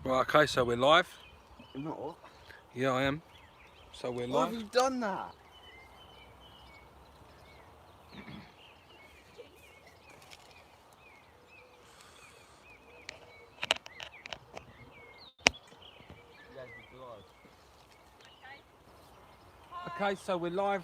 Right, okay, so we're live. You're not? Yeah, I am. So we're Why live. have you done that? Okay, so we're live.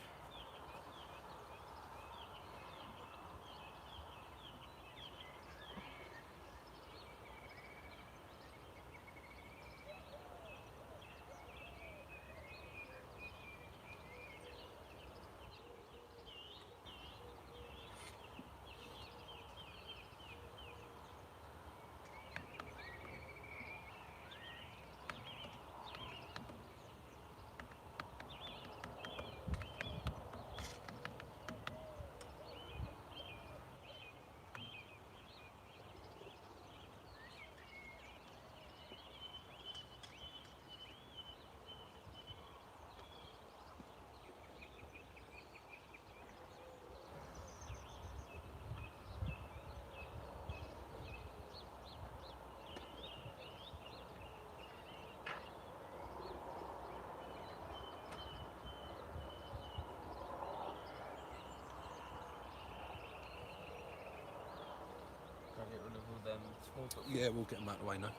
Yeah, we'll get them out of the way now.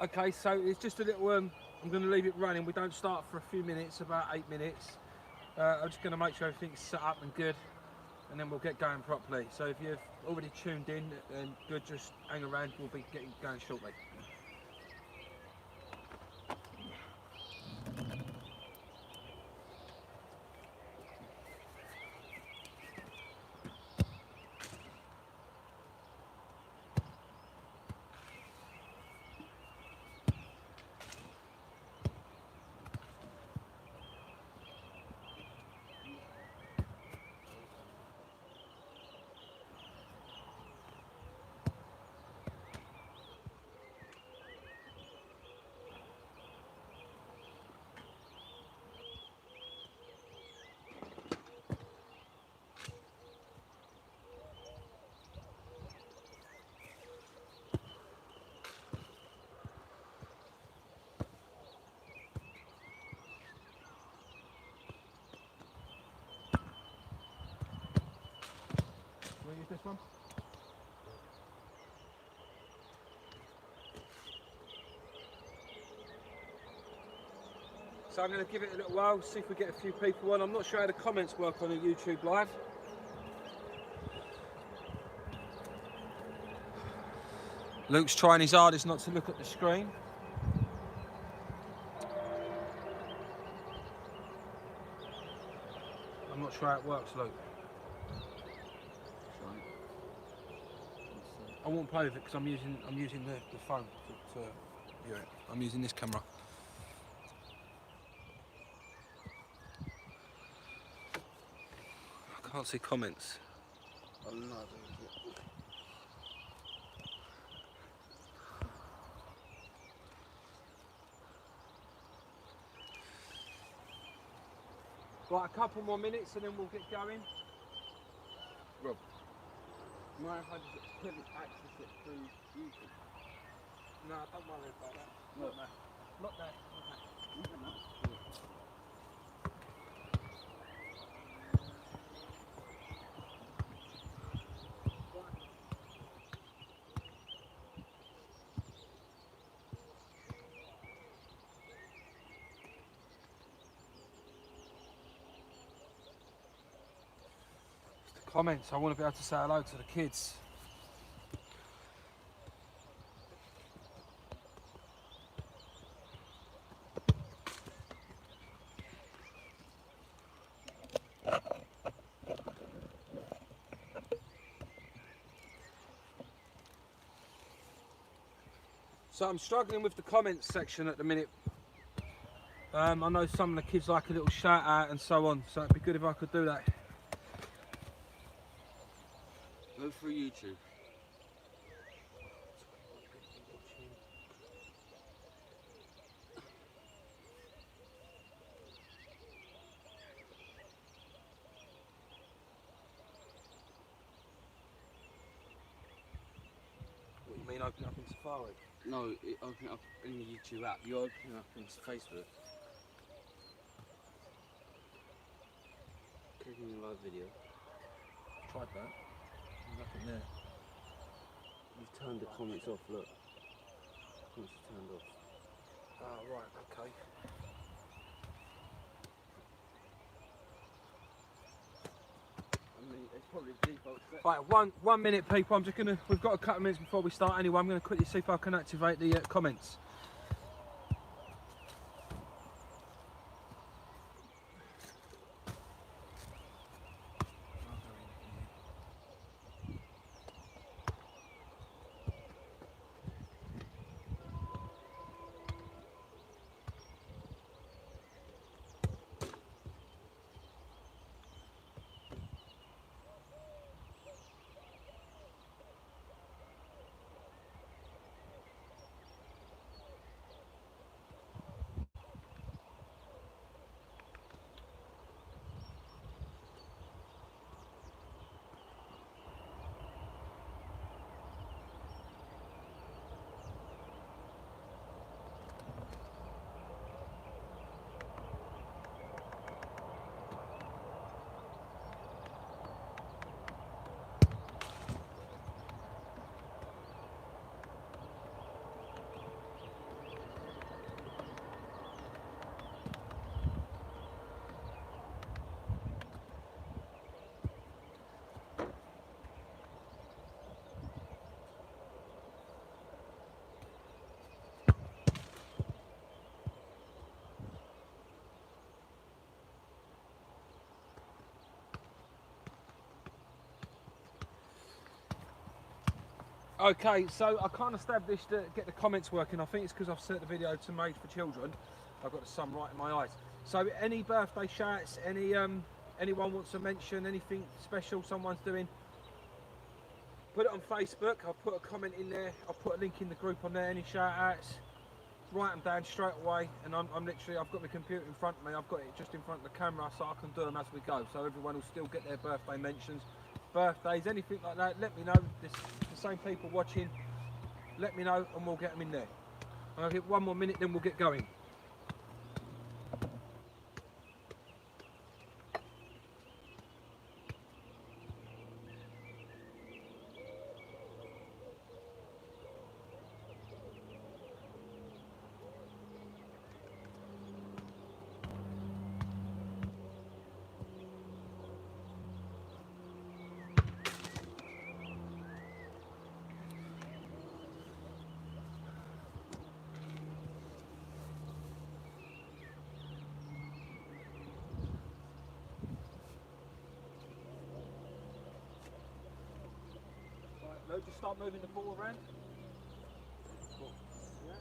Okay, so it's just a little. I'm going to leave it running. We don't start for a few minutes, about 8 minutes. I'm just going to make sure everything's set up and good, and then we'll get going properly. So if you've already tuned in, then good, just hang around. We'll be getting going shortly. Want to use this one? So I'm going to give it a little while, see if we get a few people on. I'm not sure how the comments work on a YouTube live. Luke's trying his hardest not to look at the screen. I'm not sure how it works, Luke. I won't play with it because I'm using the phone to view it. I'm using this camera. I can't see comments. Oh no. Right, a couple more minutes and then we'll get going. Rob, mind if I just couldn't access it through YouTube? No, don't worry about that. No. Not that. Comments, I want to be able to say hello to the kids. So I'm struggling with the comments section at the minute. I know some of the kids like a little shout out and so on, so it'd be good if I could do that. Go through YouTube. mean open up in Safari. No, open it up in the YouTube app. You open it up into Facebook. Clicking the live video. Tried that. Nothing there. You've turned the comments off, look. Comments are turned off. Oh, right, okay. I mean, it's probably default set. Right, one minute, people. We've got a couple of minutes before we start anyway. I'm gonna quickly see if I can activate the comments. Okay, so I can't establish to get the comments working. I think it's because I've set the video to Made for Children. I've got the sun right in my eyes. So any birthday shouts, anyone wants to mention anything special someone's doing, put it on Facebook. I'll put a comment in there. I'll put a link in the group on there. Any shout outs, write them down straight away. And I'm literally, I've got my computer in front of me. I've got it just in front of the camera, so I can do them as we go. So everyone will still get their birthday mentions. Birthdays, anything like that, let me know. The same people watching, let me know and we'll get them in there. I'll give 1 more minute, then we'll get going. Right, Lou, just start moving the ball around. Yeah.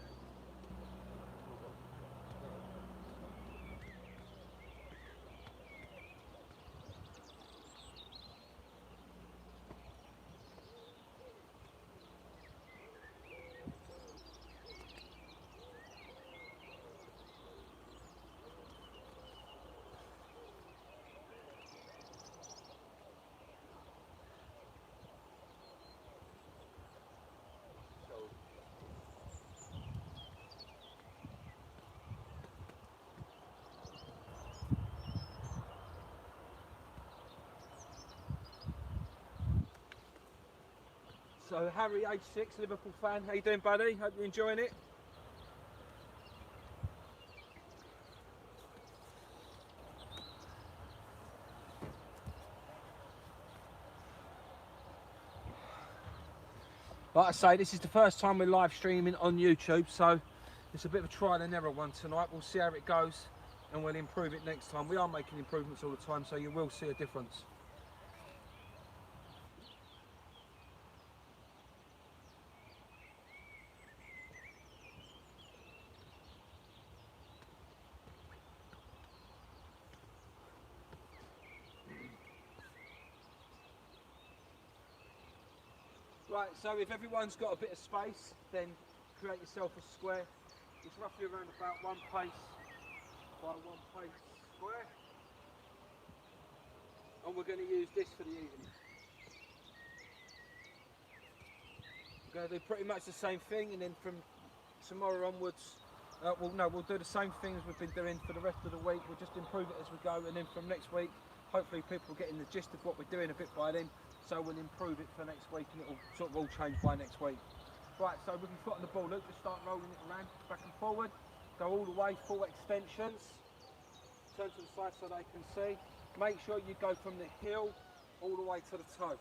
So Harry, age 6, Liverpool fan. How you doing, buddy? Hope you're enjoying it. Like I say, this is the first time we're live streaming on YouTube, so it's a bit of a trial and error one tonight. We'll see how it goes and we'll improve it next time. We are making improvements all the time, so you will see a difference. Right, so if everyone's got a bit of space, then create yourself a square. It's roughly around about 1 pace by 1 pace square. And we're going to use this for the evening. We're going to do pretty much the same thing, and then from tomorrow onwards, we'll do the same things we've been doing for the rest of the week. We'll just improve it as we go, and then from next week, hopefully people are getting the gist of what we're doing a bit by then, so we'll improve it for next week, and it'll sort of all change by next week. Right, so with your foot on the ball, Luke, just start rolling it around, back and forward, go all the way, full extensions, turn to the side so they can see. Make sure you go from the heel all the way to the toe.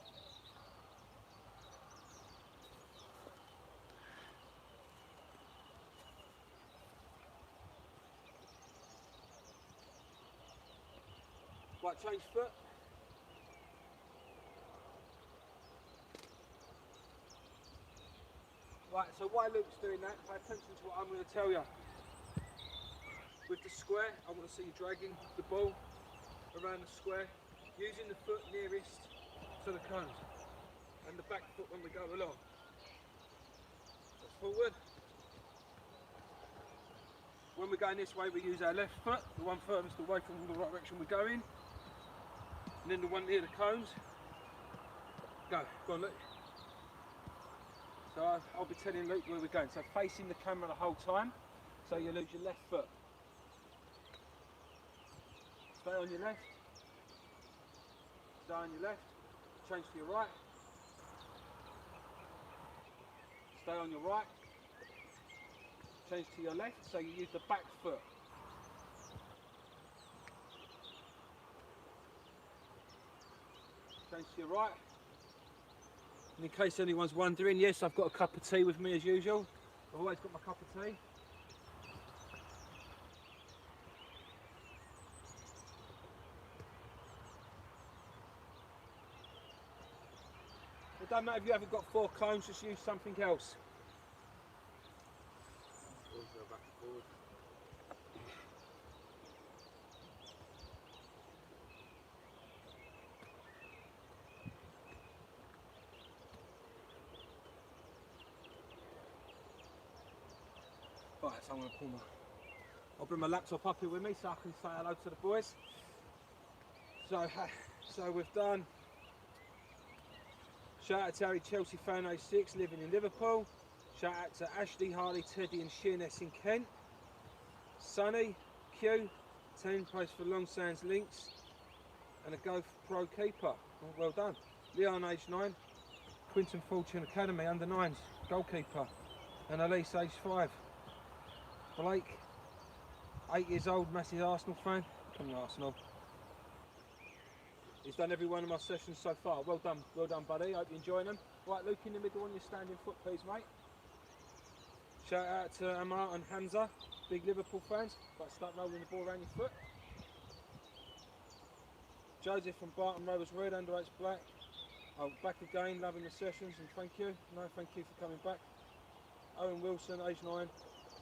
Right, change foot. Right, so while Luke's doing that, pay attention to what I'm going to tell you. With the square, I want to see you dragging the ball around the square, using the foot nearest to the cones, and the back foot when we go along. That's forward. When we're going this way, we use our left foot, the one furthest away from the direction we're going. And then the one near the cones. Go on Luke. So I'll be telling Luke where we're going. So facing the camera the whole time, so you lose your left foot. Stay on your left. Stay on your left. Change to your right. Stay on your right. Change to your left, so you use the back foot. Change to your right. And in case anyone's wondering, yes, I've got a cup of tea with me as usual. I've always got my cup of tea. It don't matter if you haven't got 4 cones, just use something else. Also back and forward. Right, so I'm going to I'll bring my laptop up here with me so I can say hello to the boys. So we've done, shout out to Harry Chelsea fan 06 living in Liverpool. Shout out to Ashley, Harley, Teddy and Sheerness in Kent. Sonny, Q, 10 posts for Long Sands Links. And a Go Pro keeper. Well done. Leon age 9. Quinton Fortune Academy under 9s goalkeeper. And Elise age 5. Blake, 8 years old, massive Arsenal fan. Come on Arsenal. He's done every one of my sessions so far. Well done, buddy. Hope you're enjoying them. Right, Luke in the middle on your standing foot, please, mate. Shout out to Amar and Hamza, big Liverpool fans. Right, start rolling the ball around your foot. Joseph from Barton Rovers Red, under 8's black. Oh, back again, loving the sessions and thank you. No, thank you for coming back. Owen Wilson, age 9,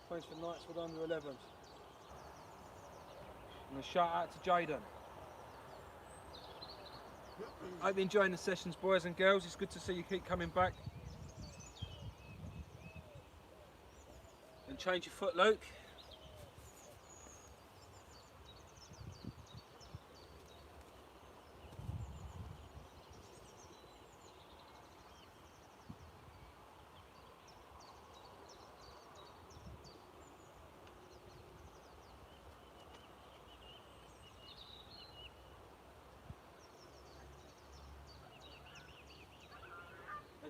plays for Knightswood under 11s. And a shout out to Jaden. Hope you're enjoying the sessions, boys and girls. It's good to see you keep coming back. And change your foot, Luke.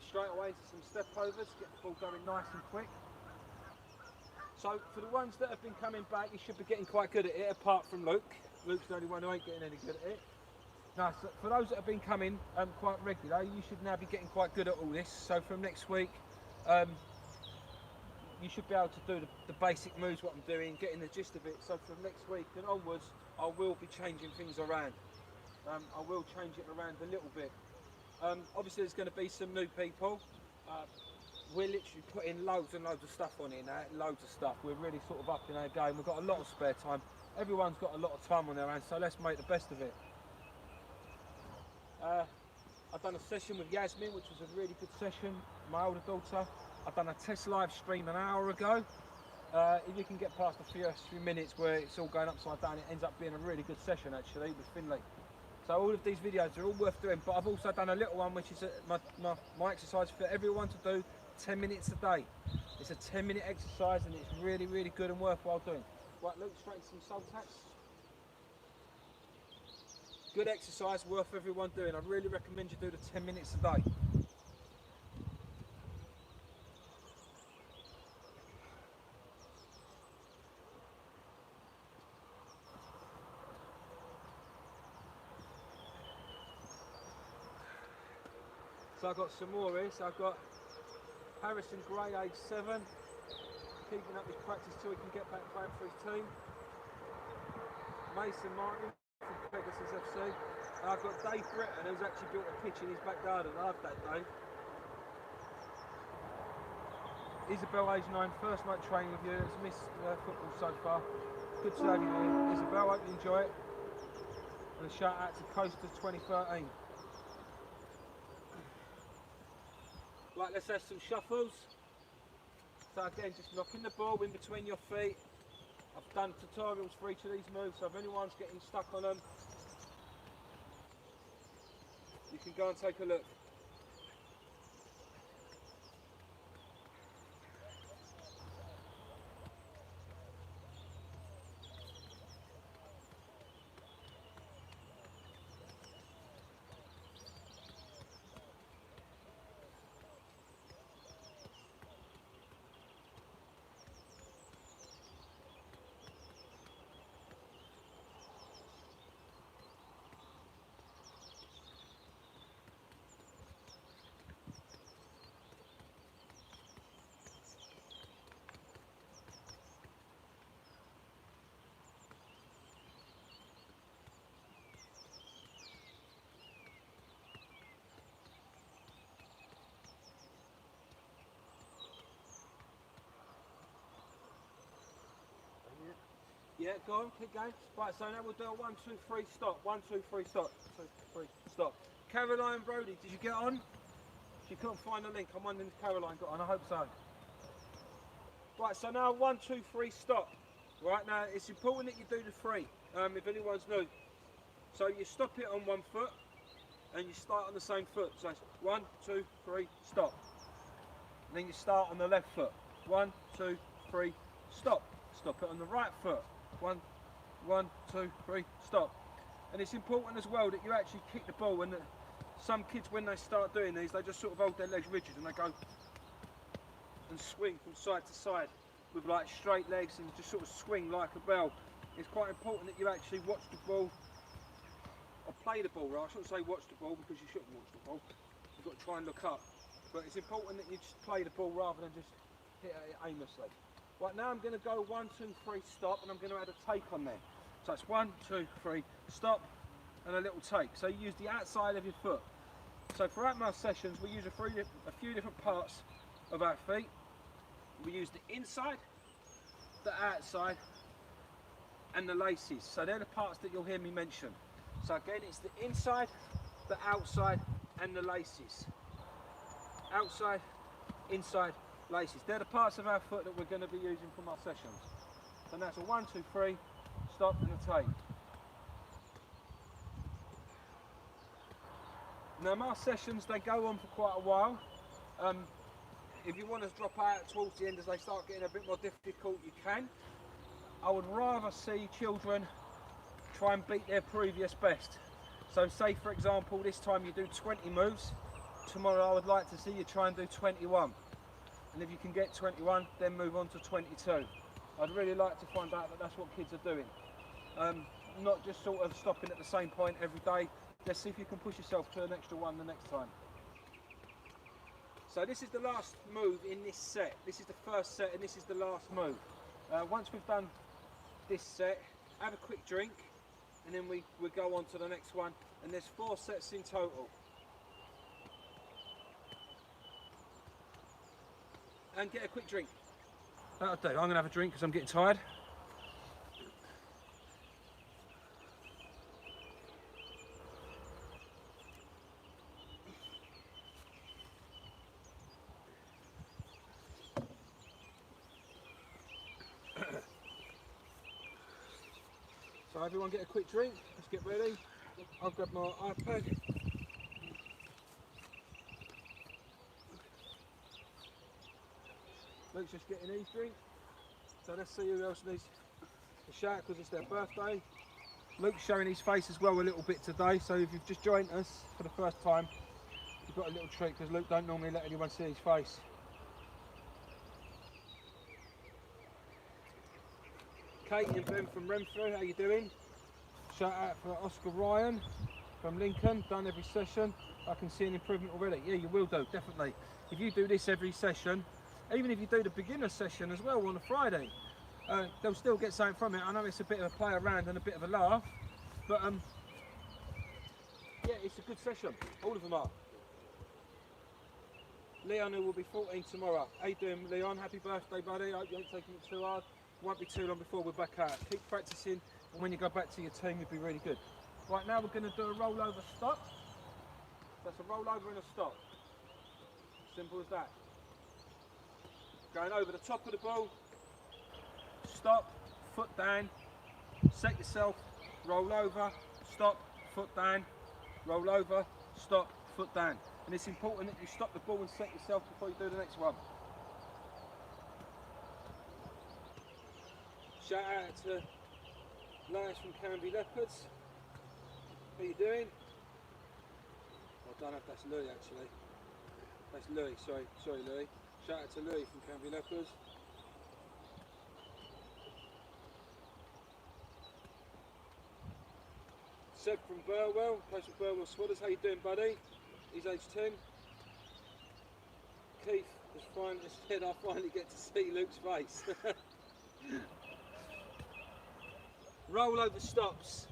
Straight away into some step overs, get the ball going nice and quick. So for the ones that have been coming back, you should be getting quite good at it, apart from Luke. Luke's the only one who ain't getting any good at it. Now, so for those that have been coming quite regular, you should now be getting quite good at all this. So from next week, you should be able to do the basic moves, what I'm doing, getting the gist of it. So from next week and onwards, I will be changing things around. I will change it around a little bit. Obviously there's going to be some new people. We're literally putting loads and loads of stuff on here now, loads of stuff. We're really sort of up in our game. We've got a lot of spare time. Everyone's got a lot of time on their hands, so let's make the best of it. I've done a session with Yasmin, which was a really good session, my older daughter. I've done a test live stream an hour ago. If you can get past the first few minutes where it's all going upside down, it ends up being a really good session actually with Finley. So all of these videos are all worth doing, but I've also done a little one which is my exercise for everyone to do 10 minutes a day. It's a 10-minute exercise and it's really, really good and worthwhile doing. Right, Luke, straight into some soul taps. Good exercise, worth everyone doing. I really recommend you do the 10 minutes a day. So I've got some more here. So I've got Harrison Gray, age 7, keeping up his practice till he can get back playing for his team. Mason Martin from Pegasus FC. And I've got Dave Britton, who's actually built a pitch in his back garden. I love that, Dave. Isabel, age 9, first night training with you. Has missed football so far. Good to have you here. Isabel, hope you enjoy it. And a shout out to Coasters 2013. Right, let's have some shuffles. So again, just knocking the ball in between your feet. I've done tutorials for each of these moves, so if anyone's getting stuck on them, you can go and take a look. Yeah, go on, keep going. Right, so now we'll do a 1, 2, 3, stop. 1, 2, 3, stop. 2, 3, stop. Caroline Brody, did you get on? She couldn't find the link. I'm wondering if Caroline got on. I hope so. Right, so now 1, 2, 3, stop. Right, now it's important that you do the 3, if anyone's new. So you stop it on one foot and you start on the same foot. So it's 1, 2, 3, stop. And then you start on the left foot. 1, 2, 3, stop. Stop it on the right foot. 1, 2, 3, stop. And it's important as well that you actually kick the ball. And some kids, when they start doing these, they just sort of hold their legs rigid and they go and swing from side to side with like straight legs and just sort of swing like a bell. It's quite important that you actually watch the ball or play the ball, right? I shouldn't say watch the ball because you shouldn't watch the ball. You've got to try and look up. But it's important that you just play the ball rather than just hit it aimlessly. Right, now I'm going to go 1, 2, 3, stop, and I'm going to add a take on there. So it's 1, 2, 3, stop, and a little take. So you use the outside of your foot. So throughout my sessions, we use a few different parts of our feet. We use the inside, the outside, and the laces. So they're the parts that you'll hear me mention. So again, it's the inside, the outside, and the laces. Outside, inside, laces. They're the parts of our foot that we're going to be using for my sessions. So that's a 1, 2, 3, stop, and a take. Now my sessions, they go on for quite a while. If you want to drop out towards the end as they start getting a bit more difficult, you can. I would rather see children try and beat their previous best. So say for example, this time you do 20 moves. Tomorrow I would like to see you try and do 21. And if you can get 21, then move on to 22. I'd really like to find out that that's what kids are doing. Not just sort of stopping at the same point every day. Let's see if you can push yourself to an extra one the next time. So this is the last move in this set. This is the first set and this is the last move. Once we've done this set, have a quick drink and then we go on to the next one. And there's 4 sets in total. And get a quick drink. That'll do. I'm going to have a drink because I'm getting tired. So everyone get a quick drink. Let's get ready. I'll grab my iPad. Luke's just getting his drink. So let's see who else needs a shout because it's their birthday. Luke's showing his face as well a little bit today. So if you've just joined us for the first time, you've got a little treat because Luke don't normally let anyone see his face. Kate and Ben from Renfrew, how you doing? Shout out for Oscar Ryan from Lincoln, done every session. I can see an improvement already. Yeah, you will do, definitely. If you do this every session, even if you do the beginner session as well on a Friday, they'll still get something from it. I know it's a bit of a play around and a bit of a laugh, but yeah, it's a good session. All of them are. Leon, who will be 14 tomorrow. How you doing, Leon? Happy birthday, buddy. I hope you ain't taking it too hard. Won't be too long before we're back out. Keep practicing, and when you go back to your team, you'll be really good. Right, now we're going to do a rollover stop. That's a rollover and a stop. Simple as that. Going over the top of the ball. Stop, foot down. Set yourself, roll over, stop, foot down. Roll over, stop, foot down. And it's important that you stop the ball and set yourself before you do the next one. Shout out to Lance from Canby Leopards. How you doing? I don't know if that's Louis actually. That's Louis, sorry Louis. Shout out to Louis from Canby Leopards. Seb from Burwell, plays for Burwell Swadders. How you doing, buddy? He's age 10. Keith has finally said I finally get to see Luke's face. Roll over stops.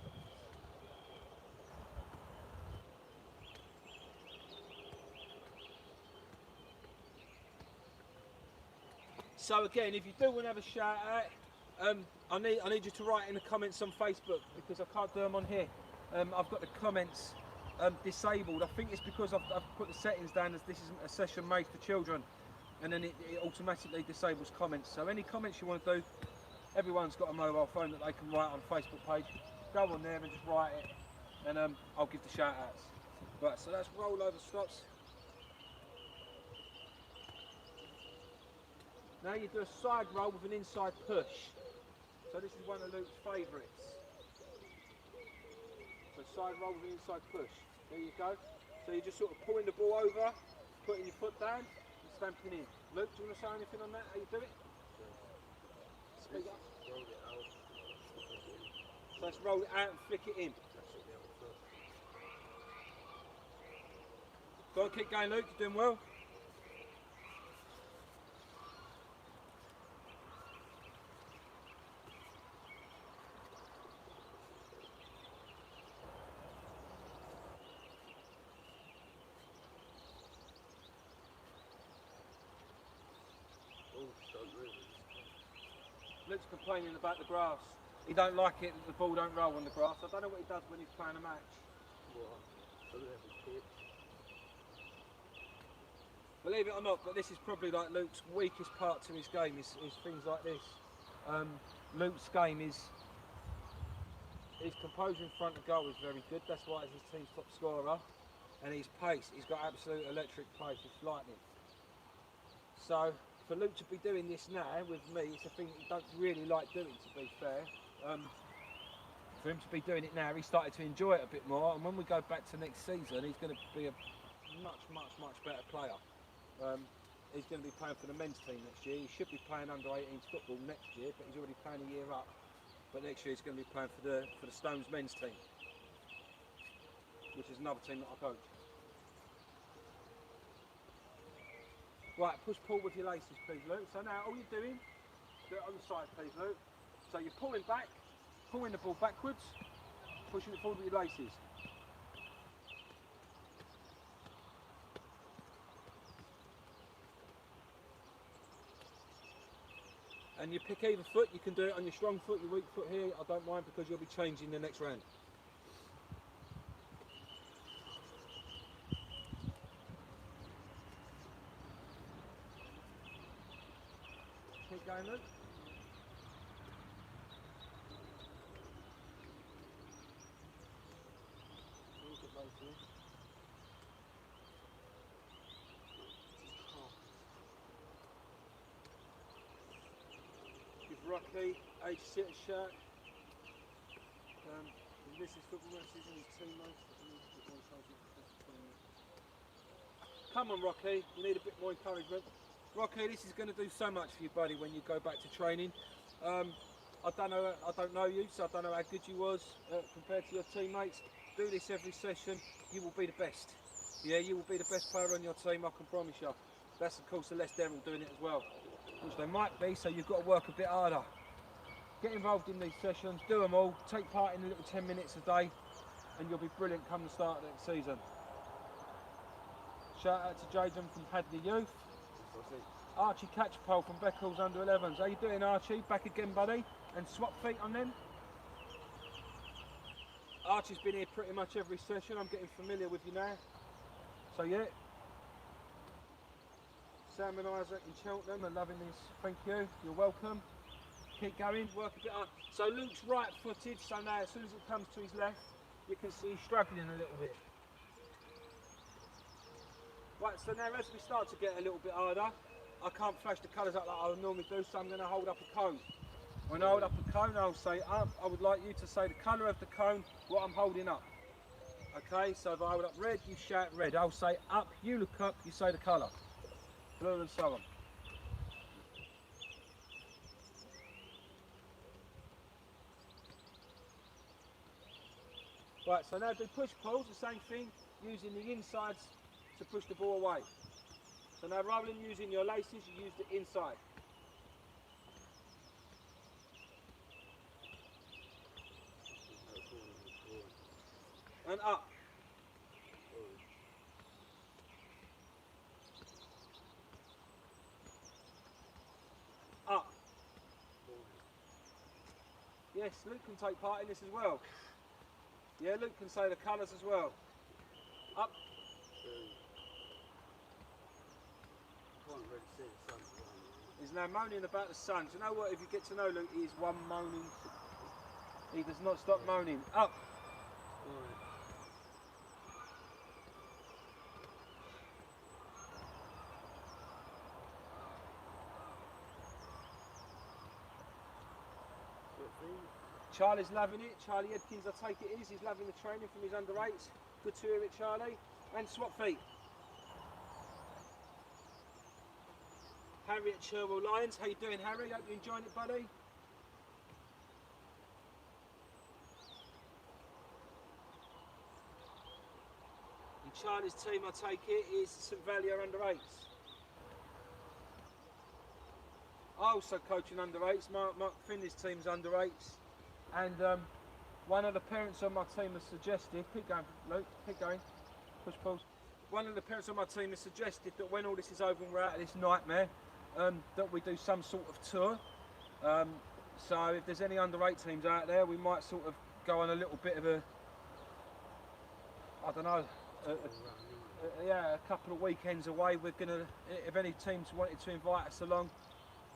So again, if you do want to have a shout out, I need you to write in the comments on Facebook because I can't do them on here. I've got the comments disabled. I think it's because I've put the settings down as this isn't a session made for children, and then it automatically disables comments. So any comments you want to do, everyone's got a mobile phone that they can write on the Facebook page. Go on there and just write it, and I'll give the shout outs. Right, so that's roll over stops. Now you do a side roll with an inside push. So this is one of Luke's favourites. So side roll with an inside push. There you go. So you're just sort of pulling the ball over, putting your foot down and stamping in. Luke, do you want to say anything on that? How you do it? Speak up. So let's roll it out and flick it in. Go on, keep going, Luke. You're doing well. Luke's complaining about the grass. He don't like it that the ball don't roll on the grass. I don't know what he does when he's playing a match. Believe it or not, but this is probably like Luke's weakest part to his game is things like this. Luke's game is his composure in front of goal is very good. That's why he's his team's top scorer. And his pace, he's got absolute electric pace. It's lightning. So for Luke to be doing this now with me, it's a thing he don't really like doing, to be fair. For him to be doing it now, he started to enjoy it a bit more, and when we go back to next season, he's going to be a much better player. He's going to be playing for the men's team next year. He should be playing under 18s football next year, but he's already playing a year up. But next year he's going to be playing for the Stones men's team, which is another team that I coach. Right, push pull with your laces, please, Luke. So now all you're doing, do it on the side, please, Luke. So you're pulling back, pulling the ball backwards, pushing it forward with your laces. And you pick either foot, you can do it on your strong foot, your weak foot here, I don't mind because you'll be changing the next round. Keep going, Luke. Rocky, age sit shirt. His misses football matches and his teammates. Come on, Rocky, you need a bit more encouragement. Rocky, this is going to do so much for you, buddy, when you go back to training. I don't know you, so I don't know how good you was compared to your teammates. Do this every session, you will be the best. Yeah, you will be the best player on your team, I can promise you. That's of course Celeste Devil doing it as well, which they might be, so you've got to work a bit harder. Get involved in these sessions, do them all, take part in a little 10 minutes a day, and you'll be brilliant come the start of next season. Shout out to Jaden from Hadley Youth. Archie Catchpole from Beccles under 11s. How you doing, Archie? Back again, buddy. And swap feet on them. Archie's been here pretty much every session. I'm getting familiar with you now. So yeah. Sam and Isaac in Cheltenham are loving this. Thank you. You're welcome. Keep going. Work a bit hard. So Luke's right-footed. So now as soon as it comes to his left, you can see he's struggling a little bit. Right, so now as we start to get a little bit harder, I can't flash the colours up like I would normally do, so I'm going to hold up a cone. When I hold up a cone, I'll say up. I would like you to say the colour of the cone, what I'm holding up. Okay, so if I hold up red, you shout red. I'll say up, you look up, you say the colour. Blue and so on. Right, so now do push pulls, the same thing, using the insides to push the ball away. So now rather than using your laces, you use the inside. And up. Up. Yes, Luke can take part in this as well. Yeah, Luke can say the colours as well. Up. He's now moaning about the sun. Do you know what? If you get to know Luke, he is one moaning. He does not stop moaning. Up. Charlie's loving it. Charlie Edkins, I take it is. He's loving the training from his under 8s. Good to hear it, Charlie. And swap feet. Harry at Cherwell Lions. How you doing, Harry? Hope you're enjoying it, buddy. And Charlie's team, I take it, is St Vallier under 8s. I also coaching under 8s. Mark Finley's team's under 8s. And one of the parents on my team has suggested, keep going, Luke, keep going, push pulls. One of the parents on my team has suggested that when all this is over and we're out of this nightmare, that we do some sort of tour. So if there's any under 8 teams out there, we might sort of go on a little bit of a, I don't know, a couple of weekends away. We're gonna, if any teams wanted to invite us along,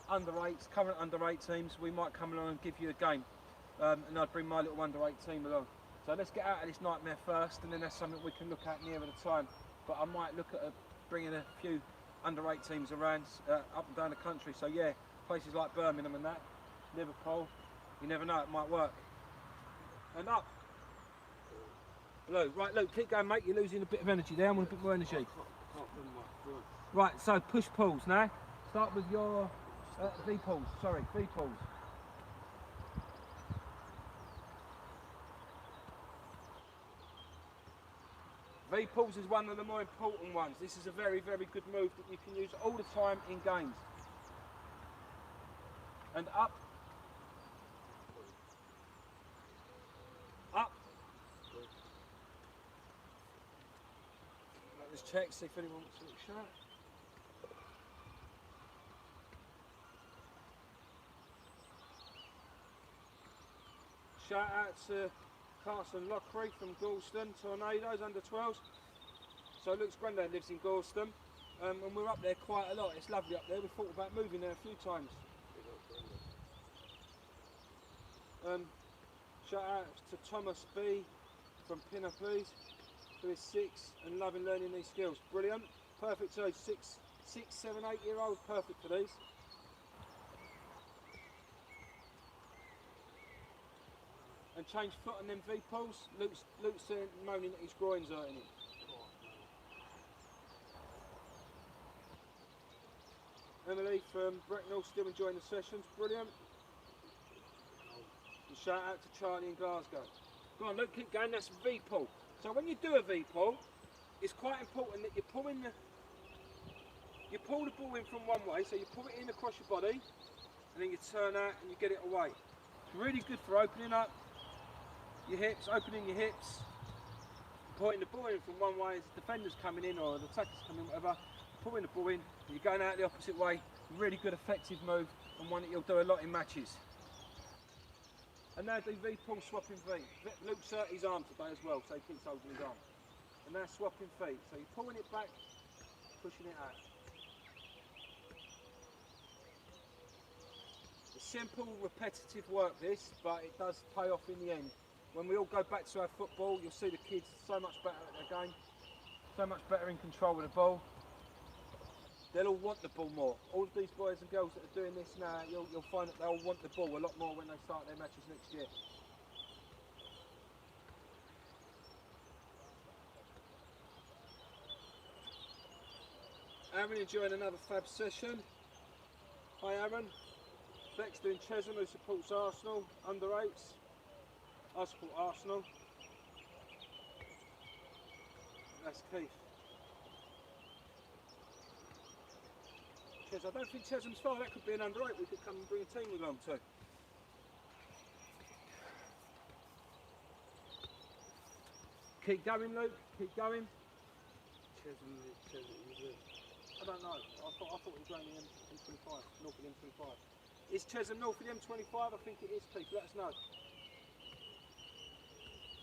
under 8s, current under 8 teams, we might come along and give you a game. And I'd bring my little under 8 team along. So let's get out of this nightmare first, and then that's something we can look at nearer the time. But I might look at bringing a few under 8 teams around up and down the country. So yeah, places like Birmingham and that, Liverpool, you never know, it might work. And up. Luke, right, Luke, keep going, mate. You're losing a bit of energy there. I want a bit more energy. Right, so push pulls now. Start with your V pulls. Sorry, V pulls. V pulls is one of the more important ones. This is a very, very good move that you can use all the time in games. And up. Up. Let's check, see if anyone wants to look sharp. Shout out to Carson Lockery from Gorleston, Tornadoes under 12s. So Luke's granddad lives in Gorleston, and we're up there quite a lot. It's lovely up there. We thought about moving there a few times. Shout out to Thomas B from Pinnapees, who is 6 and loving learning these skills. Brilliant, perfect age, 6, 7, 8 year olds, perfect for these. and change foot on them V-pulls. Luke's moaning that his groin's hurting him. Emily from Brecknell still enjoying the sessions, brilliant. And shout out to Charlie in Glasgow. Go on, Luke, keep going, that's a V-pull. So when you do a V-pull, it's quite important that you pull the ball in from one way, so you pull it in across your body, and then you turn out and you get it away. It's really good for opening up your hips, opening your hips, putting the ball in from one way as the defender's coming in or the attacker's coming in, whatever. Pulling the ball in, and you're going out the opposite way. Really good, effective move, and one that you'll do a lot in matches. And now do V-pull swapping feet. Luke's hurt his arm today as well, so he keeps holding his arm. And now swapping feet. So you're pulling it back, pushing it out. It's simple, repetitive work this, but it does pay off in the end. When we all go back to our football, you'll see the kids so much better at their game, so much better in control of the ball. They'll all want the ball more. All of these boys and girls that are doing this now, you'll find that they'll want the ball a lot more when they start their matches next year. Aaron enjoying another fab session. Hi Aaron. Beck's doing Chesham, who supports Arsenal, under 8s. I support Arsenal. That's Keith. I don't think Chesham's far, that could be an under 8, we could come and bring a team along too. Keep going Luke, keep going. Chesham, I don't know, I thought it was only M25, north of the M25. Is Chesham north of the M25? I think it is, Keith, let us know.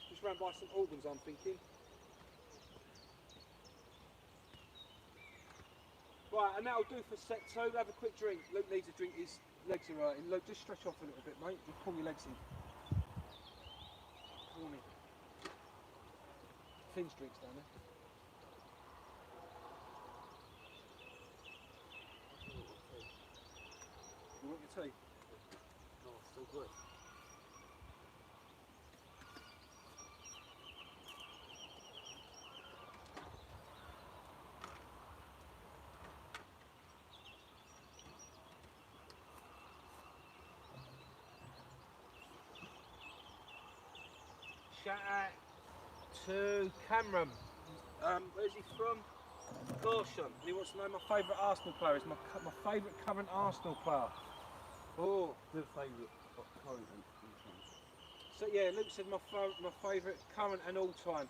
Just round by St Albans I'm thinking. Right, and that'll do for set 2. Have a quick drink. Luke needs a drink, his legs are hurting. Luke, just stretch off a little bit, mate. Just pull your legs in. Pull me. Finn's drinks down there. You want your tea? No, still good. Shout out to Cameron. Where's he from? Caution. He wants to know my favourite Arsenal player. Is my favourite current Arsenal player. Oh, The favourite current and so yeah, Luke said my favourite current and all time.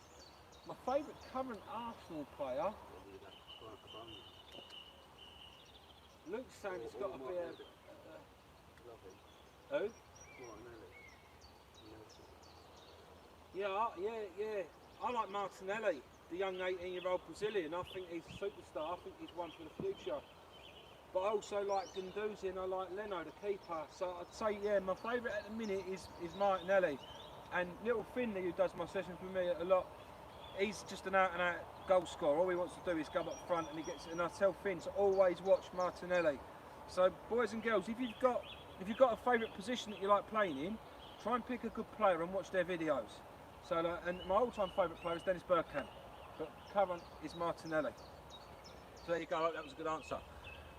My favourite current Arsenal player. Luke's saying it's got to be a. Who? Yeah. I like Martinelli, the young 18-year-old Brazilian. I think he's a superstar. I think he's one for the future. But I also like Guendouzi and I like Leno, the keeper. So I'd say, yeah, my favourite at the minute is Martinelli. And little Finley, who does my sessions with me a lot, he's just an out-and-out goal scorer. All he wants to do is go up front and he gets it. And I tell Finn to always watch Martinelli. So boys and girls, if you've got a favourite position that you like playing in, try and pick a good player and watch their videos. So, and my all-time favourite player is Dennis Bergkamp, but current is Martinelli. So there you go, that was a good answer.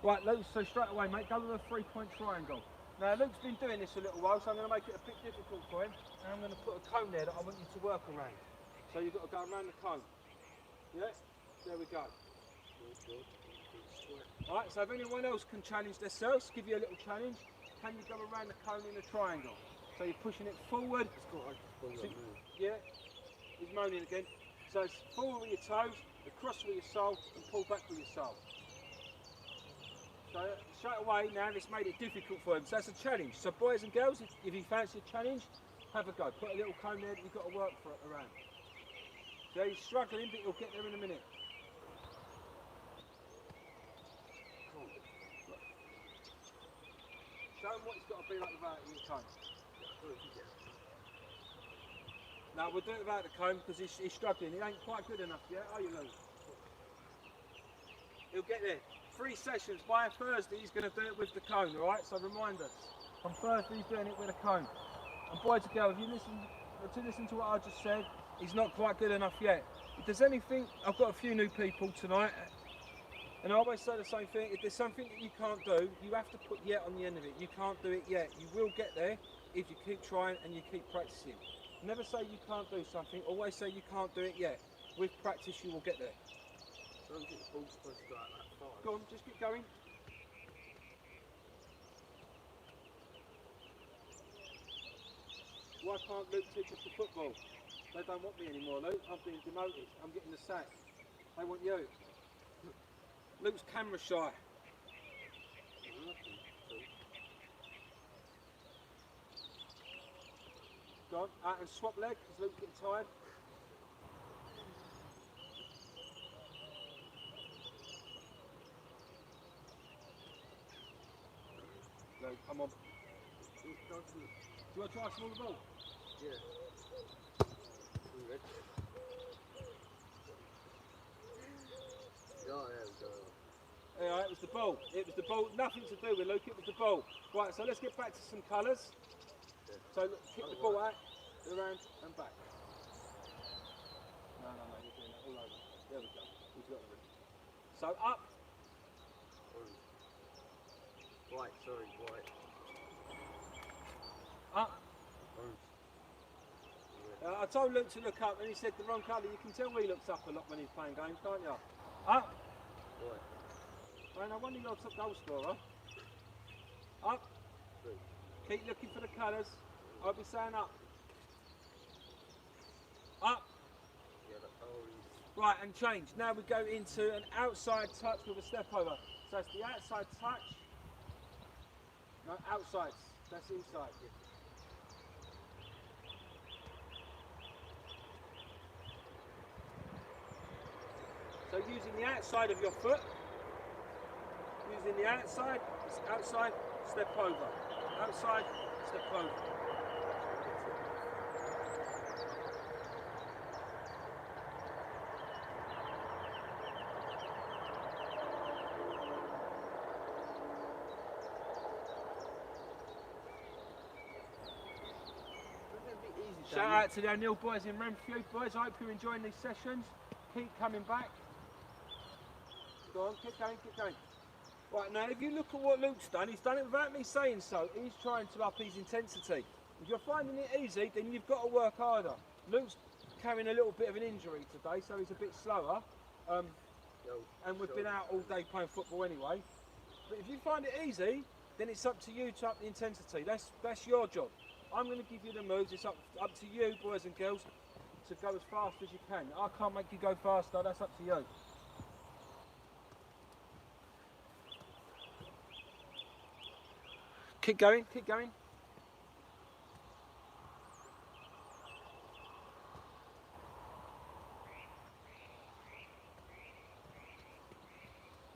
Right, Luke, so straight away, mate, go with a 3-point triangle. Now, Luke's been doing this a little while, so I'm going to make it a bit difficult for him. And I'm going to put a cone there that I want you to work around. So you've got to go around the cone. Yeah? There we go. Alright, so if anyone else can challenge themselves, give you a little challenge, can you go around the cone in a triangle? So you're pushing it forward. Yeah, he's moaning again. So it's forward with your toes, across with your sole, and pull back with your sole. So straight away now, this made it difficult for him. So that's a challenge. So boys and girls, if you fancy a challenge, have a go. Put a little cone there that you've got to work for it around. So he's struggling, but he'll get there in a minute. Show him what it's got to be like without your cone. No, we'll do it without the cone because he's struggling. He ain't quite good enough yet, are you, Luke? He'll get there. 3 sessions. By Thursday, he's going to do it with the cone, all right? So remind us. On Thursday, he's doing it with a cone. And boys and girls, if you listen to listen to what I just said, he's not quite good enough yet. If there's anything, I've got a few new people tonight, and I always say the same thing. If there's something that you can't do, you have to put yet on the end of it. You can't do it yet. You will get there if you keep trying and you keep practicing. Never say you can't do something. Always say you can't do it yet. With practice, you will get there. I don't think the ball's supposed to go out that far. Go on, just keep going. Why can't Luke teach us the football? They don't want me anymore, Luke. I'm being demoted. I'm getting the sack. They want you. Luke's camera shy. Go on, out and swap leg because Luke's getting tired. Luke, come on. Do you want to try some on the ball? Yeah. Oh, there we go. Yeah, it was the ball. It was the ball. Nothing to do with Luke. It was the ball. Right, so let's get back to some colours. Yeah. So look, kick the ball out, around and back. No, you're doing that all over. There we go. We've got it. So up. Orange. White, sorry, white. Up. Orange. I told Luke to look up and he said the wrong colour. You can tell he looks up a lot when he's playing games, can't you? Up. White. No wonder you're top goal scorer. Up. Blue. Keep looking for the colours. I'll be saying up. Up. Yeah, that's orange. Right, and change. Now we go into an outside touch with a step over. So it's the outside touch. No, outside. That's inside. So using the outside of your foot. Using the outside, it's outside, step over. Outside, step over. Shout out to the O'Neill boys in Renfrew. Boys, I hope you're enjoying these sessions. Keep coming back. Go on, keep going, keep going. Right, now if you look at what Luke's done, he's done it without me saying so. He's trying to up his intensity. If you're finding it easy, then you've got to work harder. Luke's carrying a little bit of an injury today, so he's a bit slower. And we've been out all day playing football anyway. But if you find it easy, then it's up to you to up the intensity. That's your job. I'm going to give you the moves. It's up to you, boys and girls, to go as fast as you can. I can't make you go faster. That's up to you. Keep going, keep going.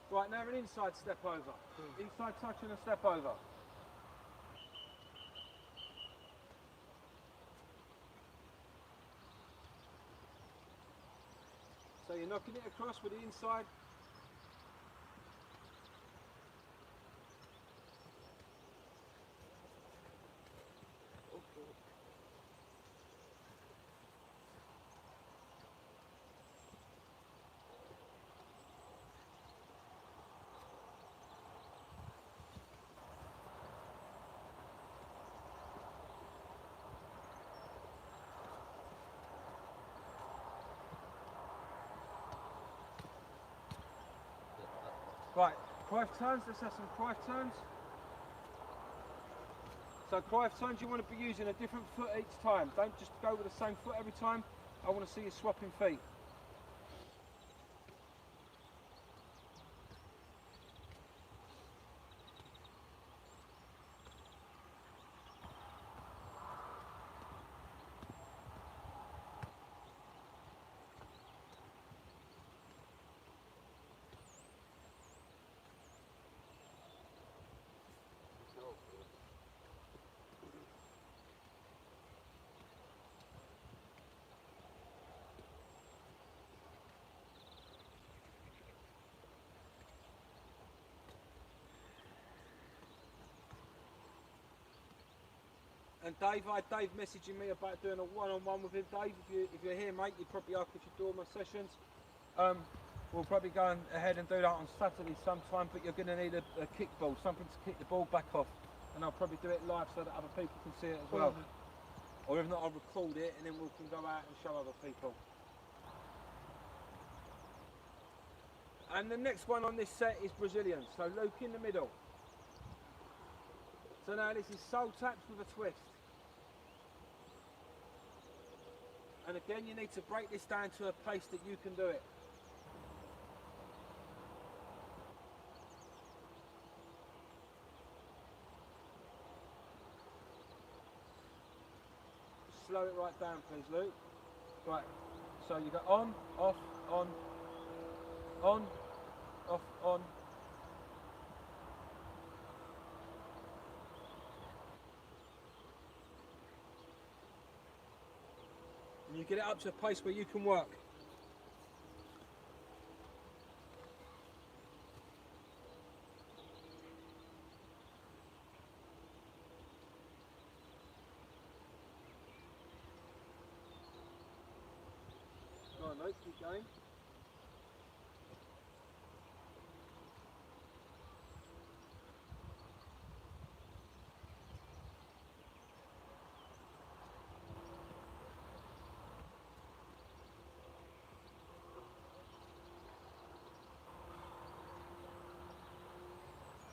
Right, now an inside step over. Inside touch and a step over. So you're knocking it across with the inside. Right, Cruyff turns, let's have some Cruyff turns. So Cruyff turns, you want to be using a different foot each time. Don't just go with the same foot every time. I want to see you swapping feet. And Dave, I had Dave messaging me about doing a one-on-one with him. Dave, if you're here, mate, you probably are because you do all my sessions. We'll probably go ahead and do that on Saturday sometime, but you're going to need a kickball, something to kick the ball back off. And I'll probably do it live so that other people can see it as well. Or if not, I'll record it and then we can go out and show other people. And the next one on this set is Brazilian. So Luke in the middle. So now this is soul taps with a twist. And again, you need to break this down to a place that you can do it. Slow it right down, please, Luke. Right, so you go on, off, on, off, on. And you get it up to a place where you can work. Go on, Luke, keep going.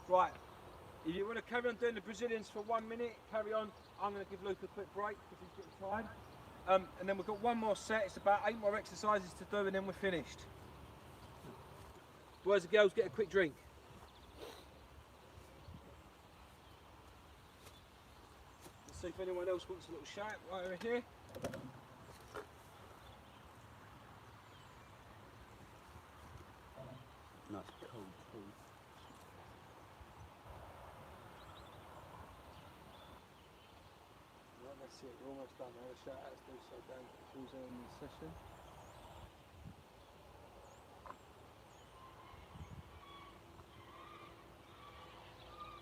Right, if you want to carry on doing the Brazilians for 1 minute, carry on. I'm going to give Luke a quick break because he's getting tired. And then we've got one more set. It's about 8 more exercises to do and then we're finished. Boys and girls, get a quick drink. Let's see if anyone else wants a little shout right over here. Nice cold pool. Right, that's it, we're almost done now. The shout outs do so down towards the end of the session.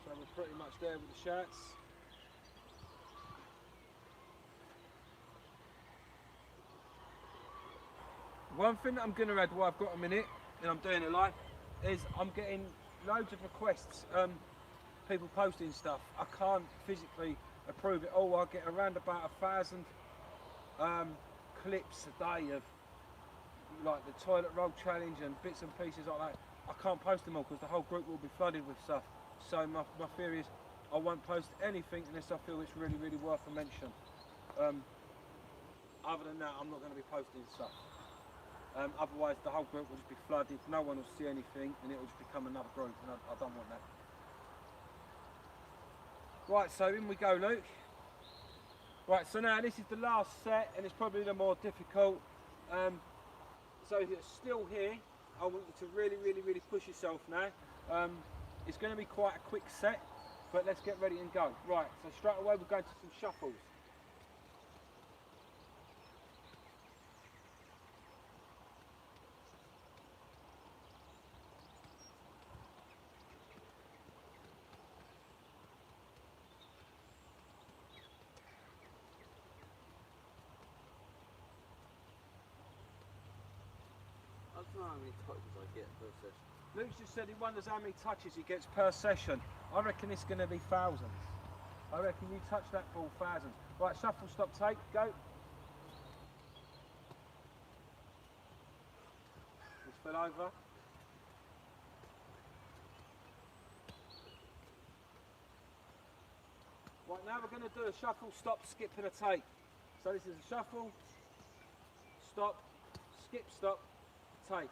So we're pretty much there with the shouts. One thing that I'm going to add while I've got a minute, and I'm doing it live, is I'm getting loads of requests, people posting stuff. I can't physically approve it all. I get around about 1,000 clips a day of like the toilet roll challenge and bits and pieces like that. I can't post them all because the whole group will be flooded with stuff. So my theory is I won't post anything unless I feel it's really, really worth a mention. Other than that, I'm not going to be posting stuff. Otherwise the whole group will just be flooded, no one will see anything and it will just become another group and I don't want that. Right, so in we go, Luke. Right, so now this is the last set and it's probably the more difficult. So if you're still here, I want you to really, really, really push yourself now. It's going to be quite a quick set, but let's get ready and go. Right, so straight away we're going to some shuffles. I don't know how many touches I get per session. Luke's just said he wonders how many touches he gets per session. I reckon it's going to be thousands. I reckon you touch that ball thousands. Right, shuffle, stop, take, go. Just fell over. Right, now we're going to do a shuffle, stop, skip and a take. So this is a shuffle, stop, skip, stop, take.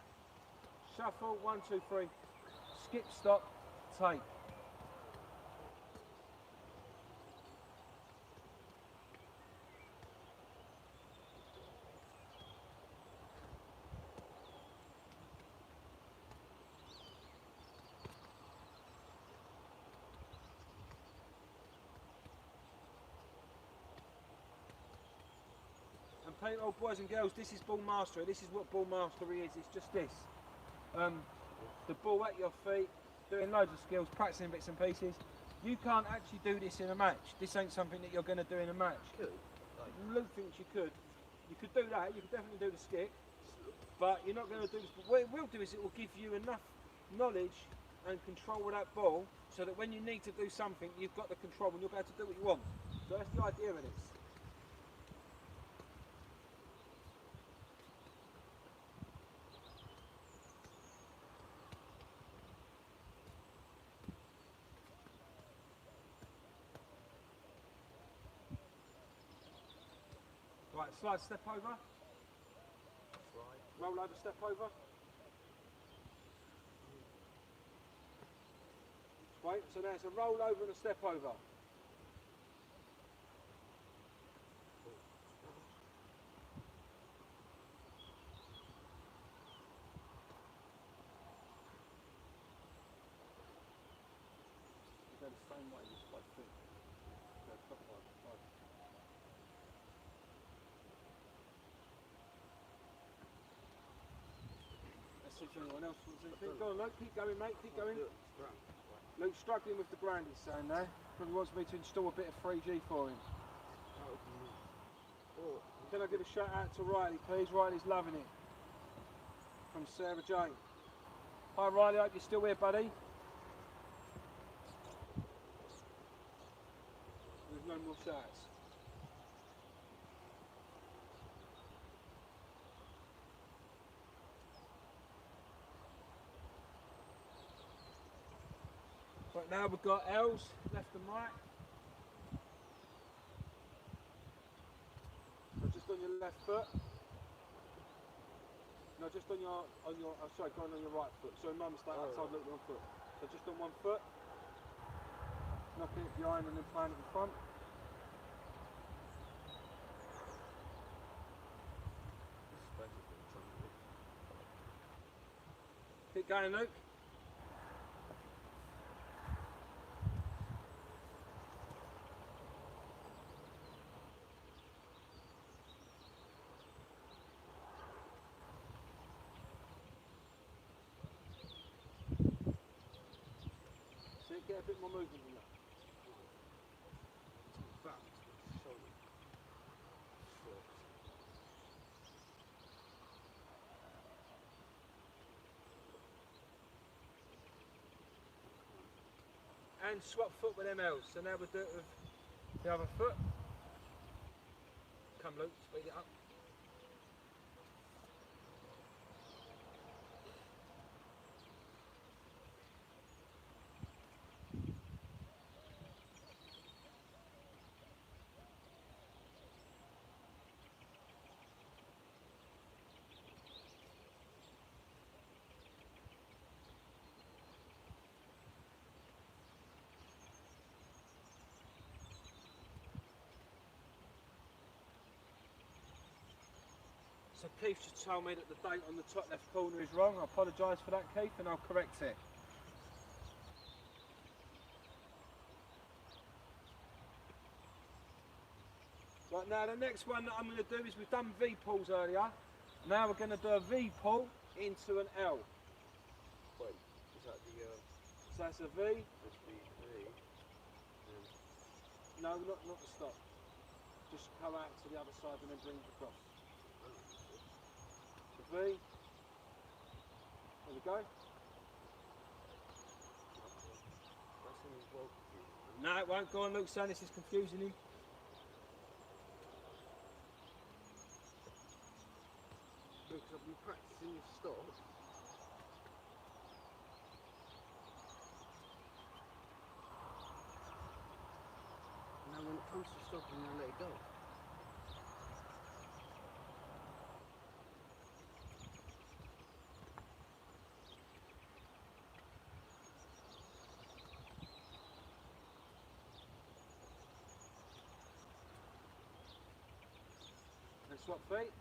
Shuffle, 1, 2, 3, skip, stop, take. And people, boys and girls, this is ball mastery. This is what ball mastery is. It's just this. The ball at your feet, doing loads of skills, practicing bits and pieces. You can't actually do this in a match. This ain't something that you're going to do in a match. Could. Luke thinks you could. You could do that. You could definitely do the stick, but you're not going to do this. But what it will do is it will give you enough knowledge and control with that ball, so that when you need to do something, you've got the control and you'll be able to do what you want. So that's the idea of this. Right, slide, step over. Roll over, step over. Wait, so now it's a roll over and a step over. Go the same way, just by foot. Go clockwise, right. Let's see if anyone else wants anything. Go on, Luke, keep going, mate, keep going. Luke's struggling with the ground, he's saying now. Probably wants me to install a bit of 3G for him. Can I give a shout out to Riley, please? Riley's loving it. From Sarah Jane. Hi Riley, I hope you're still here, buddy. There's no more shouts. Right, now we've got L's, left and right. So just on your left foot. No, just on your, oh, sorry, going on your right foot. So my mistake, outside look one foot. So just on one foot. Knocking it behind and then playing it in front. Keep going, Luke. Get a bit more movement in that. Back, shoulder. And swap foot with MLs. So now we'll do it with the other foot. Come Luke, speed it up. So Keith just told me that the date on the top left corner is wrong. I apologise for that, Keith, and I'll correct it. Right, now the next one that I'm going to do is we've done V pulls earlier. Now we're going to do a V pull into an L. Wait, is that the So that's a V. that's the V? No, not the stop. Just come out to the other side and then bring it across. The V. There we go. That seems well confusing. No, it won't. Go on, Luke, son. This is confusing him. Because I've been practicing your stop. Now when it comes to stopping, I let it go. And swap feet.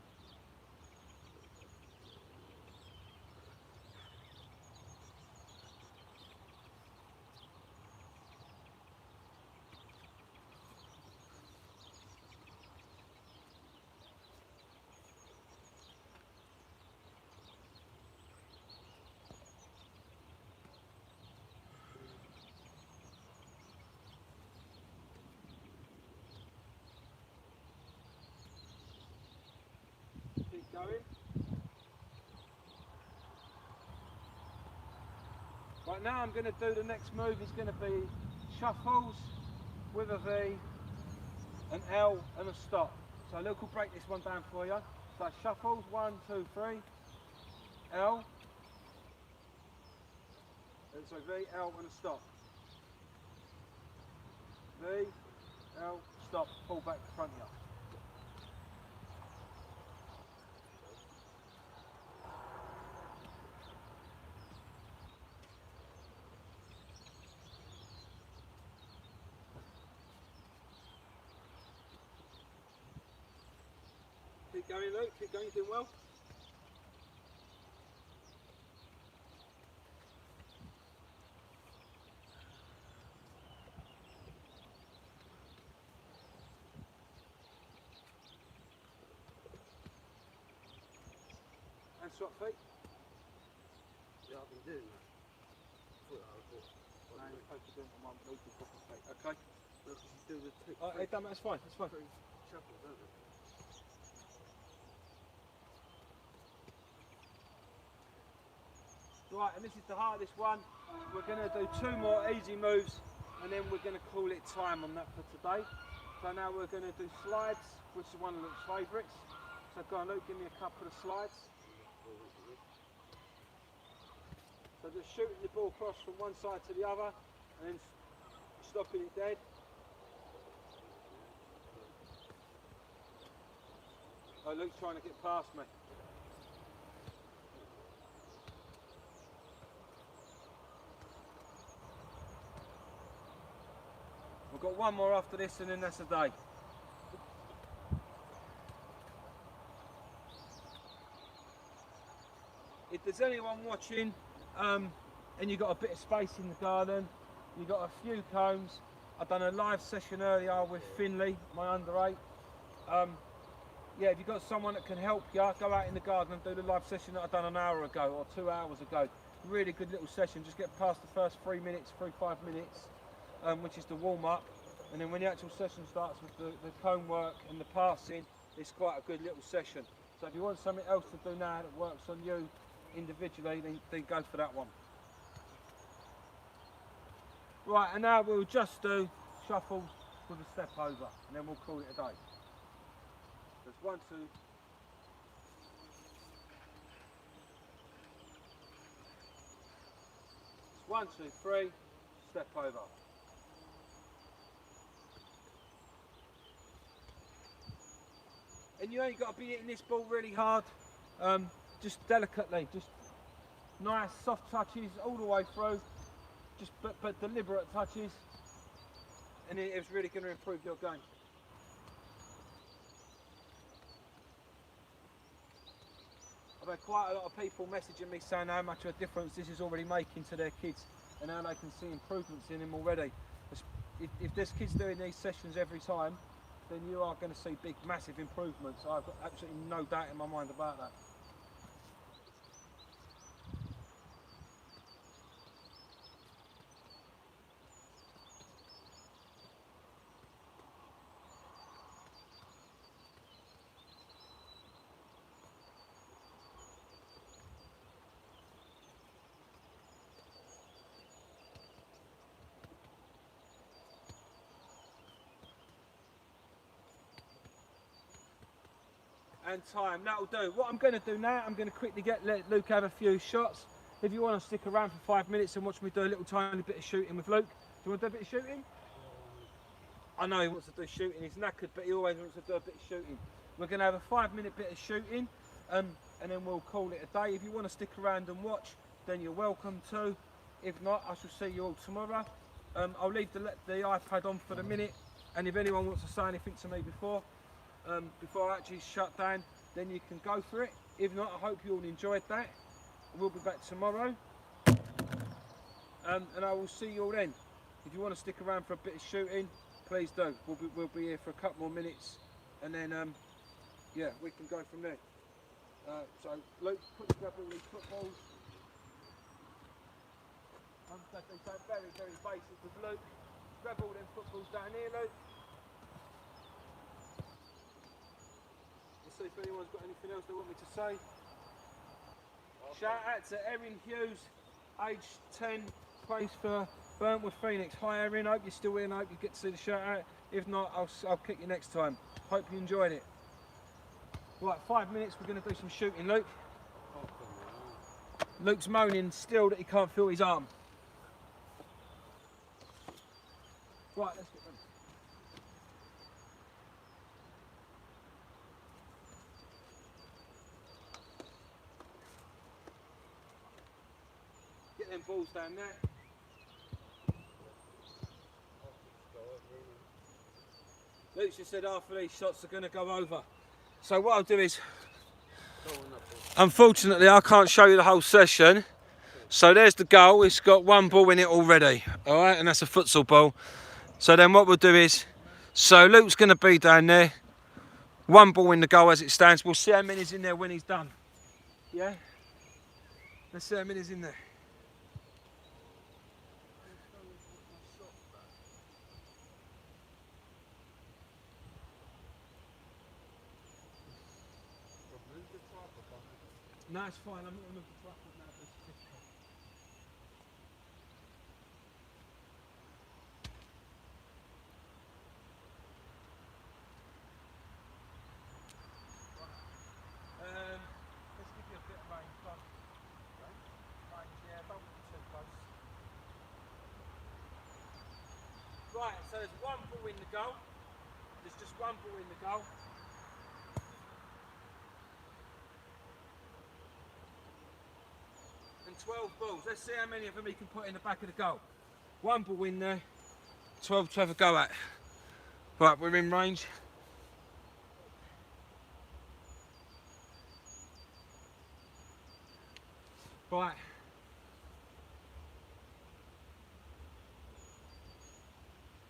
going. Right, now I'm going to do the next move. Is going to be shuffles with a V, an L and a stop. So Luke will break this one down for you. So shuffles, 1, 2, 3, L, so V, L and a stop. V, L, stop, pull back to front of you. Keep going, Luke, keep going, you're doing well. And swap feet. Yeah, I've been doing that. Thought that was what. No, you're supposed to do it on one, Luke, and swap the feet. Okay. Look, you do the two. Hey, damn, that's fine, that's fine. Three shuffles, don't they? Right, and this is the hardest one. We're going to do 2 more easy moves and then we're going to call it time on that for today. So now we're going to do slides, which is one of Luke's favourites. So go on Luke, give me a couple of slides. So just shooting the ball across from one side to the other and then stopping it dead. Oh, Luke's trying to get past me. We've got one more after this and then that's a day. If there's anyone watching and you've got a bit of space in the garden, you've got a few combs, I've done a live session earlier with Finley, my under 8. Yeah, if you've got someone that can help you, go out in the garden and do the live session that I've done an hour ago or 2 hours ago. Really good little session, just get past the first 3 minutes, 5 minutes. Which is the warm-up, and then when the actual session starts with the cone work and the passing, it's quite a good little session. So if you want something else to do now that works on you individually, then go for that one. Right, and now we'll just do shuffles with a step over, and then we'll call it a day. There's 1, 2. 1, 2, 3, step over. And you ain't got to be hitting this ball really hard, just delicately, just nice soft touches all the way through, just but deliberate touches, and it's really going to improve your game. I've had quite a lot of people messaging me saying how much of a difference this is already making to their kids and how they can see improvements in them already. If there's kids doing these sessions every time, then you are going to see big, massive improvements. I've got absolutely no doubt in my mind about that. And time, that'll do. What I'm going to do now, I'm going to quickly let Luke have a few shots. If you want to stick around for 5 minutes and watch me do a little tiny bit of shooting with Luke. Do you want to do a bit of shooting? I know he wants to do shooting, he's knackered, but he always wants to do a bit of shooting. We're going to have a 5-minute bit of shooting, and then we'll call it a day. If you want to stick around and watch, then you're welcome to. If not, I shall see you all tomorrow. I'll leave the iPad on for the minute, and if anyone wants to say anything to me before I actually shut down, then you can go for it. If not, I hope you all enjoyed that. We'll be back tomorrow, and I will see you all then. If you want to stick around for a bit of shooting, please do. We'll be here for a couple more minutes, and then yeah, we can go from there. So Luke, grab all these footballs. I'm going to do very, very basic with Luke. Grab all them footballs down here, Luke. see if anyone's got anything else they want me to say. Shout out to Erin Hughes, age 10, plays for Burntwood Phoenix. Hi Erin, hope you're still in, hope you get to see the shout out. If not, I'll kick you next time. Hope you enjoyed it. Right, 5 minutes, we're going to do some shooting, Luke. Luke's moaning still that he can't feel his arm. Right, let's get them. Get them balls down there. Luke just said half of these shots are going to go over. So what I'll do is, unfortunately I can't show you the whole session. So there's the goal, it's got one ball in it already. Alright, and that's a futsal ball. So then what we'll do is, so Luke's going to be down there. One ball in the goal as it stands. We'll see how many's in there when he's done. Yeah? Let's see how many's in there. No, it's fine. I'm not going to move the tripod now. It's difficult. Let's give you a bit of range. Range, yeah, don't be too close. Right, so there's one ball in the goal. There's just one ball in the goal. And 12 balls. Let's see how many of them he can put in the back of the goal. One ball in there, 12 to have a go at. Right, we're in range. Right.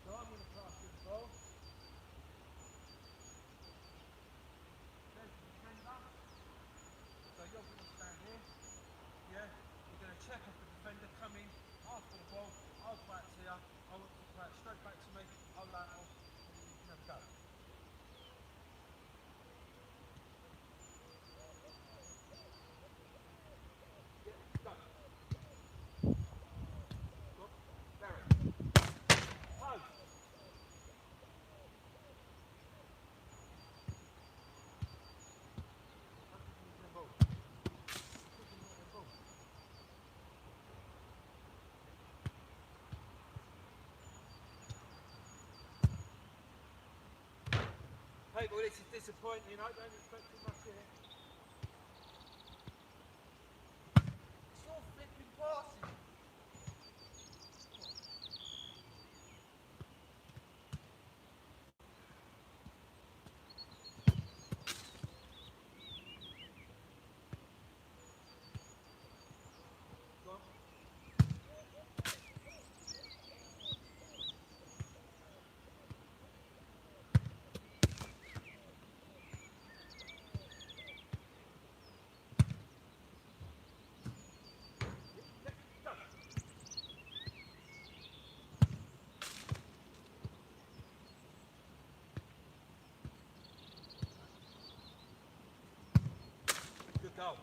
So I'm going to pass you the ball. There's the defender. So you're going to stand here. Yeah. You're going to check if the defender come in after the ball. I'll play it to you. I want you to play it straight back to me. I'll lateral. And then you can have a go. Hey, well, this is disappointing. I don't expect too much here. It's all flipping passing. Good goal.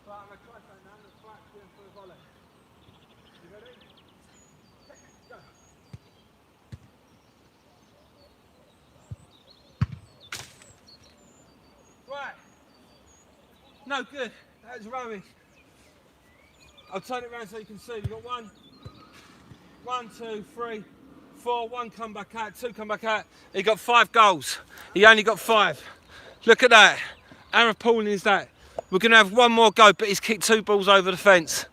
Right, I'm going to try something now. I'm going to flat in for the volley. You ready? Go. Right. No good. That was rubbish. I'll turn it around so you can see. We've got 1, 2, 3, 4. 1 come back out, 2 come back out. He got 5 goals. He only got 5. Look at that. How appalling is that? We're going to have one more go, but he's kicked 2 balls over the fence.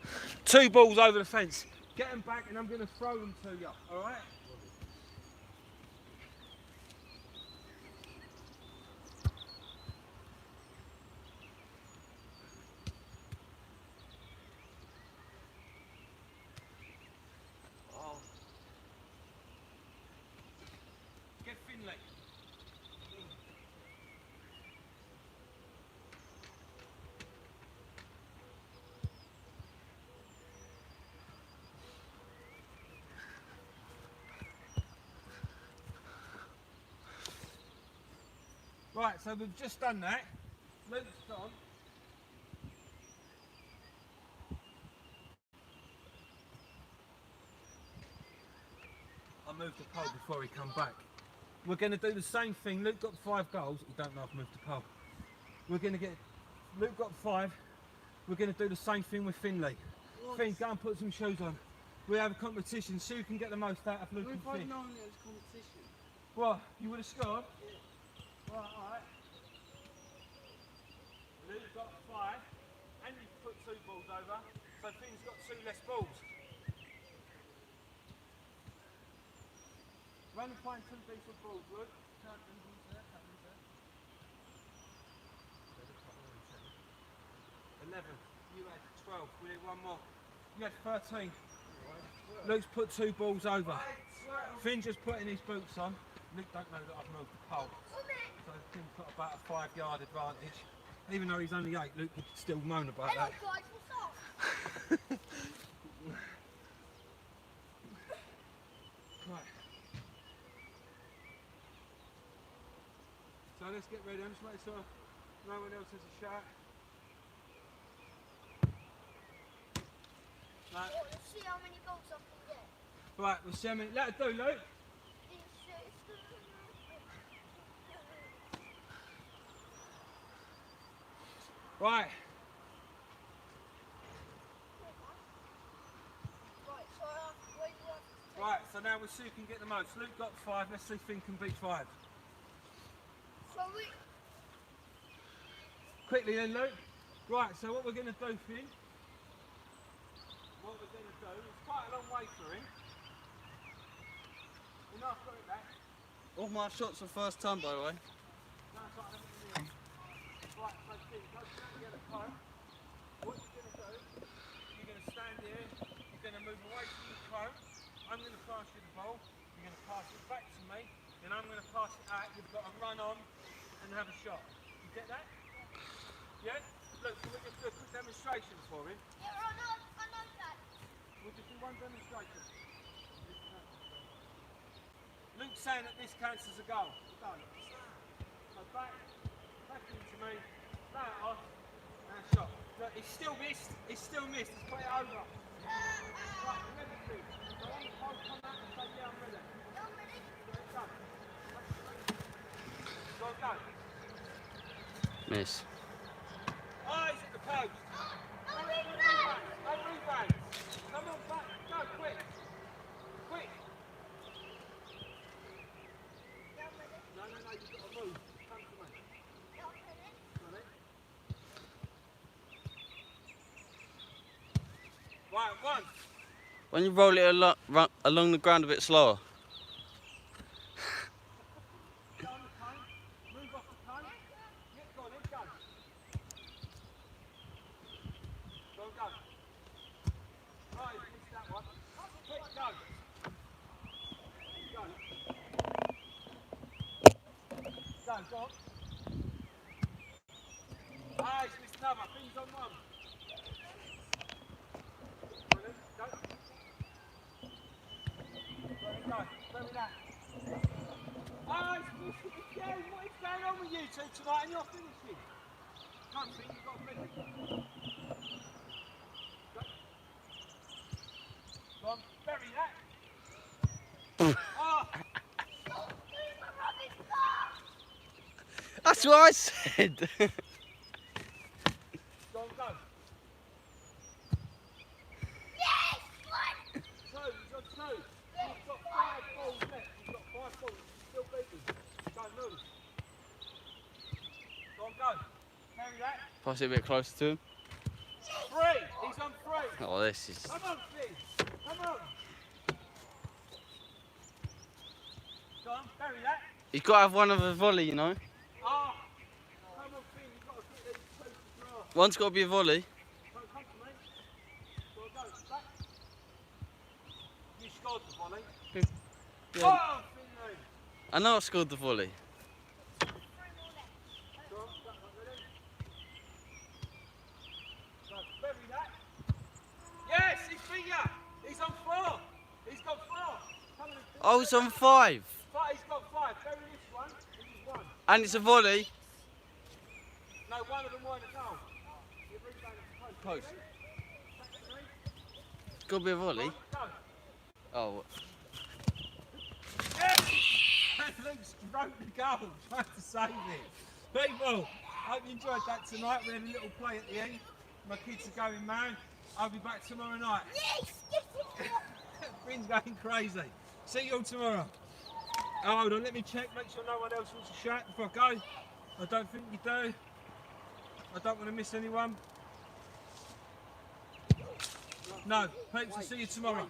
2 balls over the fence. Get them back and I'm going to throw them to you. All right? Get Finlay. Right, so we've just done that. Luke's gone. I moved the pole before he come back. We're going to do the same thing. Luke got 5 goals. You don't know I've moved the pole. We're going to get... Luke got 5. We're going to do the same thing with Finley. Finn, go and put some shoes on. We have a competition. See who can get the most out of Luke and If I'd Finn. known it was competition. What? You would have scored? Yeah. Right, alright. Luke got 5. And you put 2 balls over. So Finn's got 2 less balls. Run and find 2 decent balls, Luke. 11. You had 12. We need 1 more. You had 13. Luke's put 2 balls over. Finn's just putting his boots on. Luke don't know that I've moved the pole. So Finn's got about a 5-yard advantage. Even though he's only 8, Luke could still moan about Hello that. guys, what's up? Right. So let's get ready. I'm just waiting so no one else has a shot. Right. Let's see how many goals I can get. Right, we'll see how many. Let it do, Luke. Right. Right, so now we'll see who can get the most. Luke got 5, let's see if Finn can beat 5. Sorry. Quickly then, Luke. Right, so what we're going to do, Finn, what we're going to do, it's quite a long way for him. You know, I've got it back. All my shots are first time, by the way. No, it's like that. Right, so Finn, go stand here at the cone. What you're going to do, you're going to stand here, you're going to move away from the cone. I'm going to pass you the ball, you're going to pass it back to me, then I'm going to pass it out. You've got to run on and have a shot. You get that? Yeah? Look, can we just do a quick demonstration for him? Yeah, I know that. We'll just do one demonstration. Luke's saying that this counts as a goal. Go. So back into me, throw it off, and a shot. Look, it's still missed, it's put it over. Right, ready to. So on the pole, come out and say, yeah, I'm ready. Yeah, I'm ready. Go. Go, go. Miss. Eyes at the post. No rebound. No rebound. Come on, back. Go, quick. Quick. Yeah, I'm ready. No, you've got to move. Come to me. Yeah, I'm ready. Ready? Right, 1. When you roll it along the ground a bit slower. Get on the cone. Move off the cone. Yeah, go on then, go. Go, go. Right, you missed that one. Quick, go. Go. Go on. Ah, he's missed another. Things on 1. Brilliant. Go. Go. Where we at? Ah, he's missed it again. What is going on with you two tonight? And you're finishing. Come, Finn, you've got to finish. Go. Go on, bury that. Ah, That's what I said. go on, go. Yes! One! 2, he's on 2. You've got 5 balls left. You've got 5 balls. Still beating. Go, move. Go on, go. Carry that. Pass it a bit closer to him. 3. He's on 3. Oh, this is. Come on, Finn. Come on. Go on, bury that. He's got to have one of a volley, you know. Ah. Come on, Finn. You've got to get these 2 to draw. One's got to be a volley. Come to me. Go, go. Back. You scored the volley. Yeah. Oh, Finley. I know I scored the volley. Go on, back, ready? Go, bury that. Yes, he's finger. He's on 4. He's got 4. Come on, Finn. Oh, it's on 5. He's got 5. Bury this one. This is 1. And it's a volley. No, one of them weren't a goal. You rebound at the post. Post. Gotta be a volley. Go. Oh, Yes! Luke's broke the goal, trying to save it. People, I hope you enjoyed that tonight. We had a little play at the end. My kids are going mad. I'll be back tomorrow night. Yes, yes, yes. Bryn's going crazy. See you all tomorrow. Oh, hold on, let me check, make sure no one else wants to shout before I go. I don't think you do. I don't want to miss anyone. No, thanks, I'll see you tomorrow.